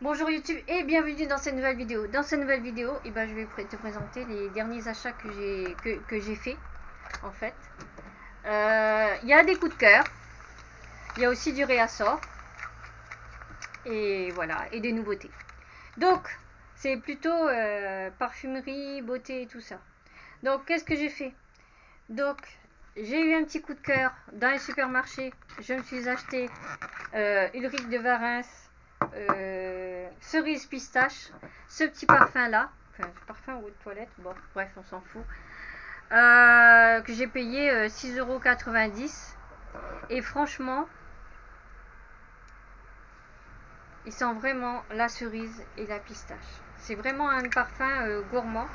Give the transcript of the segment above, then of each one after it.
Bonjour YouTube et bienvenue dans cette nouvelle vidéo. Dans cette nouvelle vidéo, je vais te présenter les derniers achats que j'ai fait en fait. Il y a des coups de cœur, il y a aussi du réassort et voilà, et des nouveautés. Donc c'est plutôt parfumerie, beauté et tout ça. Donc qu'est-ce que j'ai fait? Donc j'ai eu un petit coup de cœur dans les supermarchés. Je me suis acheté Ulrich de Varens, cerise pistache, ce petit parfum là, enfin parfum ou de toilette, bon bref on s'en fout, que j'ai payé 6,90 €. Et franchement, il sent vraiment la cerise et la pistache. C'est vraiment un parfum gourmand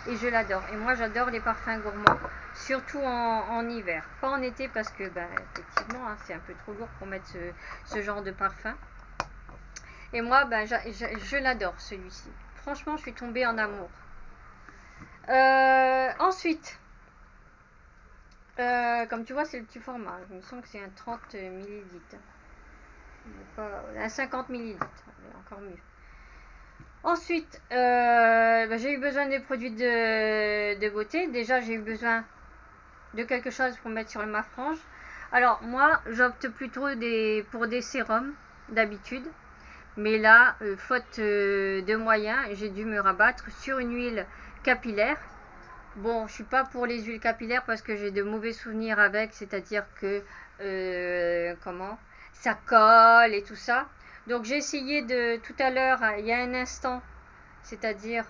et je l'adore. Et moi j'adore les parfums gourmands, surtout en hiver. Pas en été parce que effectivement c'est un peu trop lourd pour mettre ce genre de parfum. Et moi je l'adore celui-ci. Franchement je suis tombée en amour. Ensuite, comme tu vois c'est le petit format. Je me sens que c'est un 30 millilitres. Un 50 millilitres, encore mieux. Ensuite, j'ai eu besoin des produits de beauté. Déjà, j'ai eu besoin de quelque chose pour mettre sur ma frange. Alors, moi, j'opte plutôt pour des sérums d'habitude. Mais là, faute de moyens, j'ai dû me rabattre sur une huile capillaire. Bon, je suis pas pour les huiles capillaires parce que j'ai de mauvais souvenirs avec, c'est-à-dire que ça colle et tout ça. Donc j'ai essayé de tout à l'heure, il y a un instant, c'est-à-dire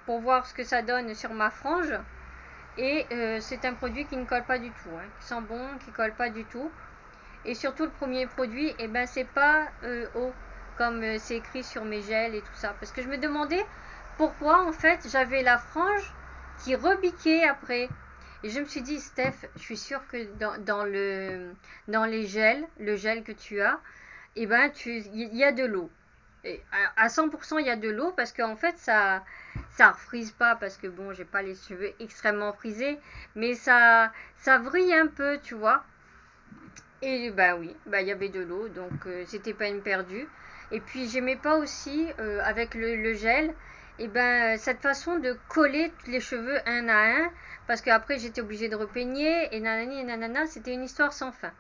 pour voir ce que ça donne sur ma frange. Et c'est un produit qui ne colle pas du tout, hein, qui sent bon, qui colle pas du tout. Et surtout le premier produit, c'est pas haut comme c'est écrit sur mes gels et tout ça. Parce que je me demandais pourquoi en fait j'avais la frange qui rebiquait après. Et je me suis dit, Steph, je suis sûre que dans les gels, le gel que tu as, il y a de l'eau. Et à 100% il y a de l'eau parce qu'en fait ça refrise pas parce que bon j'ai pas les cheveux extrêmement frisés, mais ça vrille un peu, tu vois. Et oui, il y avait de l'eau, donc c'était pas une perdue. Et puis j'aimais pas aussi avec le gel, cette façon de coller les cheveux un à un, parce qu'après j'étais obligée de repeigner et nanani et nanana, c'était une histoire sans fin.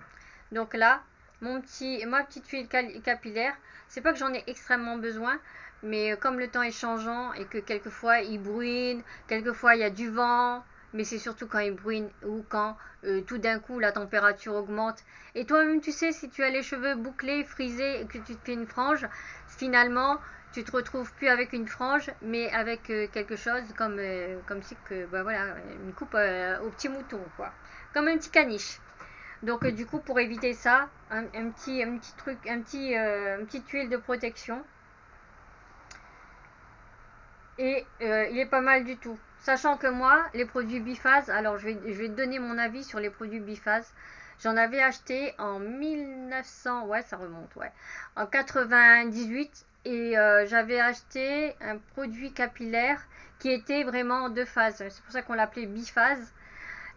Donc là, ma petite huile capillaire, c'est pas que j'en ai extrêmement besoin, mais comme le temps est changeant et que quelquefois il bruine, quelquefois il y a du vent, mais c'est surtout quand il bruine ou quand tout d'un coup la température augmente. Et toi-même, tu sais, si tu as les cheveux bouclés, frisés et que tu te fais une frange, finalement, tu te retrouves plus avec une frange, mais avec quelque chose comme si que, voilà, une coupe au petit mouton, quoi. Comme un petit caniche. Donc du coup, pour éviter ça, un petit truc, une petite huile de protection. Et il est pas mal du tout. Sachant que moi, les produits biphase, alors je vais te donner mon avis sur les produits biphase. J'en avais acheté en 1900, ouais ça remonte, ouais, en 98. Et j'avais acheté un produit capillaire qui était vraiment en deux phases. C'est pour ça qu'on l'appelait biphase.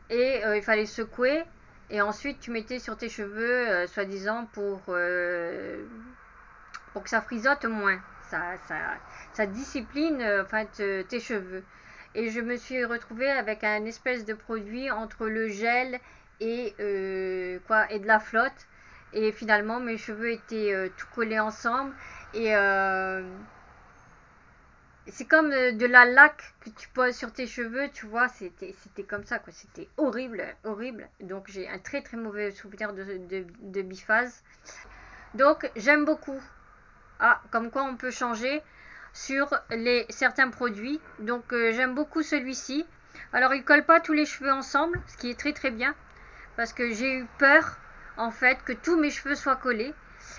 Et il fallait secouer. Et ensuite tu mettais sur tes cheveux, soi-disant pour que ça frisote moins. Ça discipline tes cheveux. Et je me suis retrouvée avec un espèce de produit entre le gel et et de la flotte. Et finalement mes cheveux étaient tout collés ensemble. Et c'est comme de la laque que tu poses sur tes cheveux, tu vois, c'était comme ça, quoi. C'était horrible, horrible. Donc j'ai un très très mauvais souvenir de biphase. Donc j'aime beaucoup. Ah, comme quoi on peut changer sur certains produits. Donc j'aime beaucoup celui-ci. Alors il colle pas tous les cheveux ensemble, ce qui est très très bien. Parce que j'ai eu peur en fait que tous mes cheveux soient collés.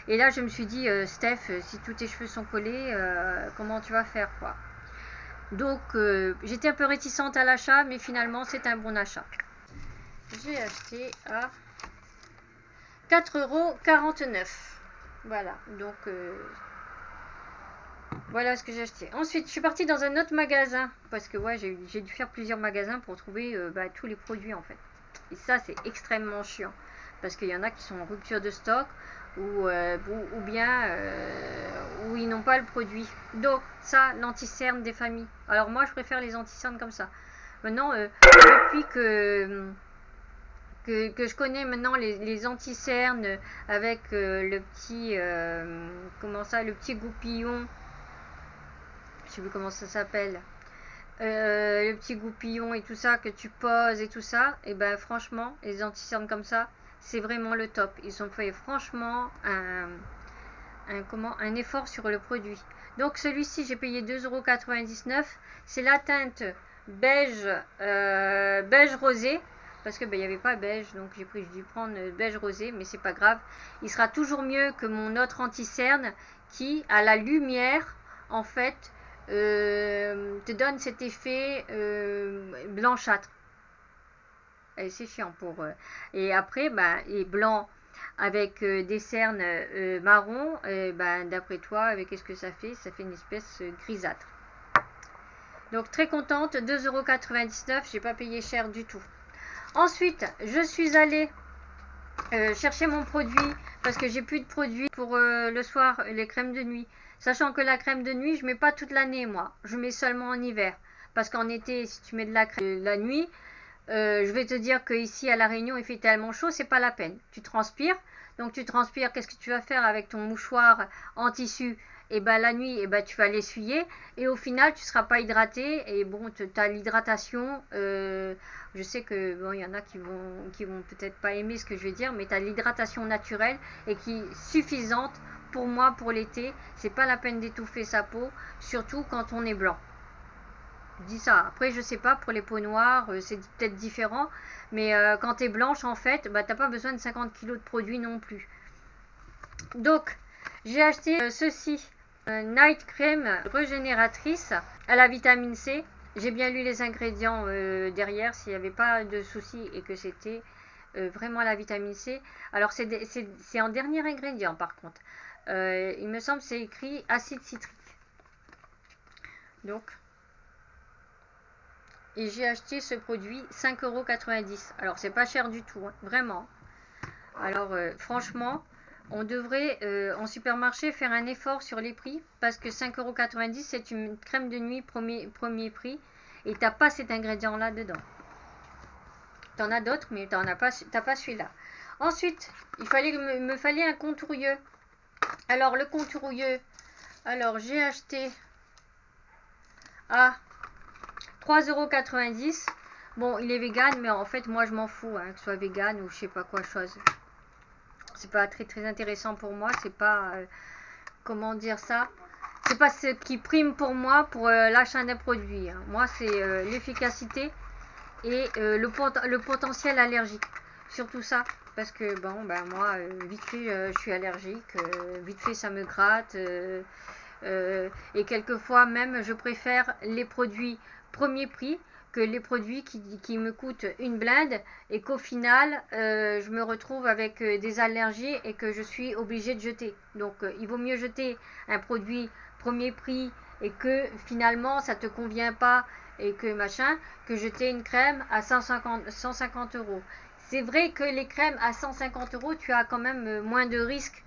Et là je me suis dit, Steph, si tous tes cheveux sont collés, comment tu vas faire, quoi. Donc j'étais un peu réticente à l'achat, mais finalement c'est un bon achat. J'ai acheté à 4,49 €. Voilà, donc voilà ce que j'ai acheté. Ensuite, je suis partie dans un autre magasin parce que ouais, j'ai dû faire plusieurs magasins pour trouver tous les produits en fait. Et ça, c'est extrêmement chiant parce qu'il y en a qui sont en rupture de stock, ou bien où ils n'ont pas le produit. Donc ça, l'anti-cerne des familles. Alors moi, je préfère les anti-cernes comme ça. Maintenant, depuis que je connais maintenant les anti-cernes avec le petit comment ça, le petit goupillon, je sais plus comment ça s'appelle, le petit goupillon et tout ça que tu poses et tout ça, et ben franchement les anti-cernes comme ça c'est vraiment le top. Ils ont fait franchement un effort sur le produit. Donc celui-ci j'ai payé 2,99 €. C'est la teinte beige beige rosé, parce que il n'y avait pas beige, donc j'ai dû prendre beige rosé, mais c'est pas grave. Il sera toujours mieux que mon autre anti-cerne qui à la lumière en fait te donne cet effet blanchâtre. Et c'est chiant pour et après et blanc avec des cernes marron, d'après toi, qu'est-ce que ça fait? Ça fait une espèce grisâtre. Donc très contente, 2,99 €, j'ai pas payé cher du tout. Ensuite, je suis allée chercher mon produit parce que j'ai plus de produits pour le soir, les crèmes de nuit. Sachant que la crème de nuit, je mets pas toute l'année moi, je mets seulement en hiver. Parce qu'en été, si tu mets de la crème la nuit, je vais te dire qu'ici à La Réunion, il fait tellement chaud, c'est pas la peine. Tu transpires, donc tu transpires, qu'est-ce que tu vas faire avec ton mouchoir en tissu? Et la nuit, tu vas l'essuyer et au final tu seras pas hydraté et bon, tu as l'hydratation. Je sais que bon, il y en a qui vont peut-être pas aimer ce que je vais dire, mais tu as l'hydratation naturelle et qui est suffisante pour moi pour l'été. C'est pas la peine d'étouffer sa peau, surtout quand on est blanc. Je dis ça. Après, je sais pas, pour les peaux noires, c'est peut-être différent. Mais quand tu es blanche, en fait, t'as pas besoin de 50 kg de produits non plus. Donc, j'ai acheté ceci. Night Cream régénératrice à la vitamine C. J'ai bien lu les ingrédients derrière, s'il n'y avait pas de soucis et que c'était vraiment la vitamine C. Alors, c'est en dernier ingrédient, par contre. Il me semble que c'est écrit acide citrique. Donc, et j'ai acheté ce produit 5,90 €. Alors c'est pas cher du tout, hein, vraiment. Alors franchement, on devrait en supermarché faire un effort sur les prix parce que 5,90 € c'est une crème de nuit premier prix et t'as pas cet ingrédient là dedans. T'en as d'autres mais t'as pas celui-là. Ensuite, me fallait un contourieux. Alors le contourieux, alors j'ai acheté à 3,90 €. Bon, il est vegan, mais en fait, moi, je m'en fous, hein, que ce soit vegan ou je sais pas quoi chose. C'est pas très très intéressant pour moi. C'est pas comment dire ça. C'est pas ce qui prime pour moi pour l'achat d'un produit. Hein. Moi, c'est l'efficacité et le potentiel allergique. Surtout ça, parce que bon, moi, vite fait, je suis allergique. Vite fait, ça me gratte. Et quelquefois même, je préfère les produits premier prix que les produits qui me coûtent une blinde et qu'au final je me retrouve avec des allergies et que je suis obligée de jeter. Donc il vaut mieux jeter un produit premier prix et que finalement ça te convient pas et que machin, que jeter une crème à 150 €. C'est vrai que les crèmes à 150 €, tu as quand même moins de risques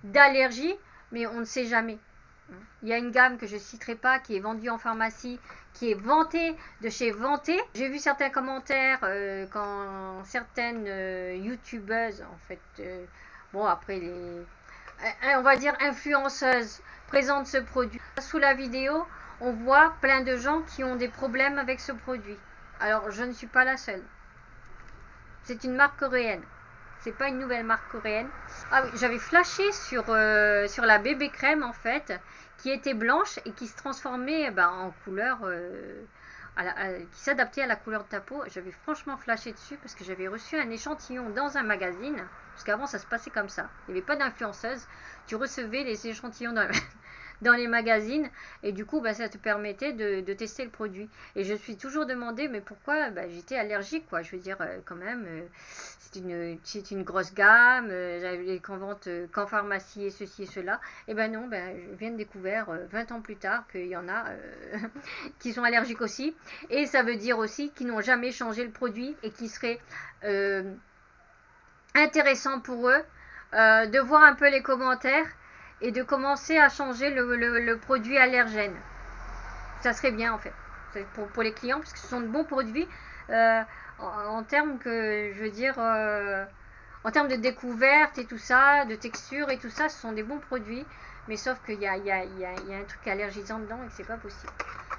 d'allergie, mais on ne sait jamais. Il y a une gamme que je ne citerai pas qui est vendue en pharmacie, qui est vantée de chez Vanté. J'ai vu certains commentaires quand certaines youtubeuses, en fait, bon après on va dire influenceuses, présentent ce produit. Sous la vidéo, on voit plein de gens qui ont des problèmes avec ce produit. Alors je ne suis pas la seule. C'est une marque coréenne. C'est pas une nouvelle marque coréenne. Ah oui, j'avais flashé sur la bébé crème en fait, qui était blanche et qui se transformait en couleur, qui s'adaptait à la couleur de ta peau. J'avais franchement flashé dessus parce que j'avais reçu un échantillon dans un magazine. Parce qu'avant ça se passait comme ça. Il n'y avait pas d'influenceuse. Tu recevais les échantillons dans les magazines et du coup ça te permettait de tester le produit. Et je me suis toujours demandé mais pourquoi j'étais allergique quoi. Je veux dire quand même c'est une grosse gamme, j'avais qu'en vente qu'en pharmacie et ceci et cela. Et non, je viens de découvrir 20 ans plus tard qu'il y en a qui sont allergiques aussi. Et ça veut dire aussi qu'ils n'ont jamais changé le produit et qui serait intéressant pour eux de voir un peu les commentaires et de commencer à changer le produit allergène. Ça serait bien en fait pour les clients parce que ce sont de bons produits en termes que je veux dire en termes de découverte et tout ça, de texture et tout ça, ce sont des bons produits, mais sauf qu'il y a un truc allergisant dedans et que c'est pas possible.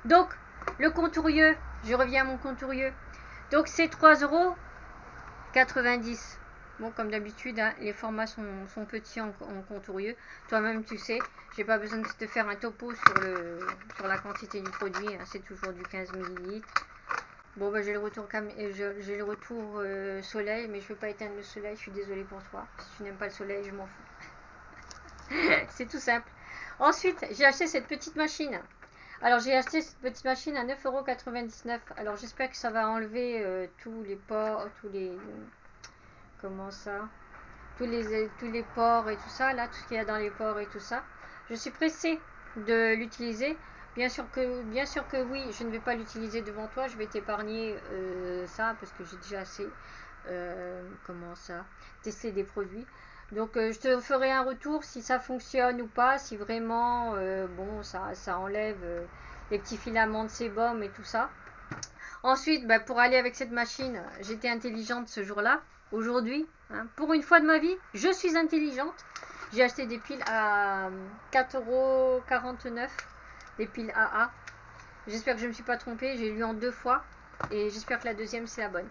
Donc le contourieux, je reviens à mon contourieux, donc c'est 3,90 €. Bon, comme d'habitude, hein, les formats sont petits en contourieux. Toi-même, tu sais, j'ai pas besoin de te faire un topo sur la quantité du produit. Hein, c'est toujours du 15 ml. Bon, bah, j'ai le retour soleil, mais je veux pas éteindre le soleil. Je suis désolée pour toi. Si tu n'aimes pas le soleil, je m'en fous. C'est tout simple. Ensuite, j'ai acheté cette petite machine. Alors, j'ai acheté cette petite machine à 9,99 €. Alors, j'espère que ça va enlever tous les pores, comment ça, tous les pores et tout ça, là, tout ce qu'il y a dans les pores et tout ça. Je suis pressée de l'utiliser. Bien sûr que oui, je ne vais pas l'utiliser devant toi, je vais t'épargner ça parce que j'ai déjà assez, comment ça, testé des produits. Donc je te ferai un retour si ça fonctionne ou pas, si vraiment, bon, ça enlève les petits filaments de sébum et tout ça. Ensuite, bah, pour aller avec cette machine, j'étais intelligente ce jour-là. Aujourd'hui, hein, pour une fois de ma vie, je suis intelligente. J'ai acheté des piles à 4,49 €, des piles AA. J'espère que je ne me suis pas trompée, j'ai lu en 2 fois et j'espère que la deuxième c'est la bonne.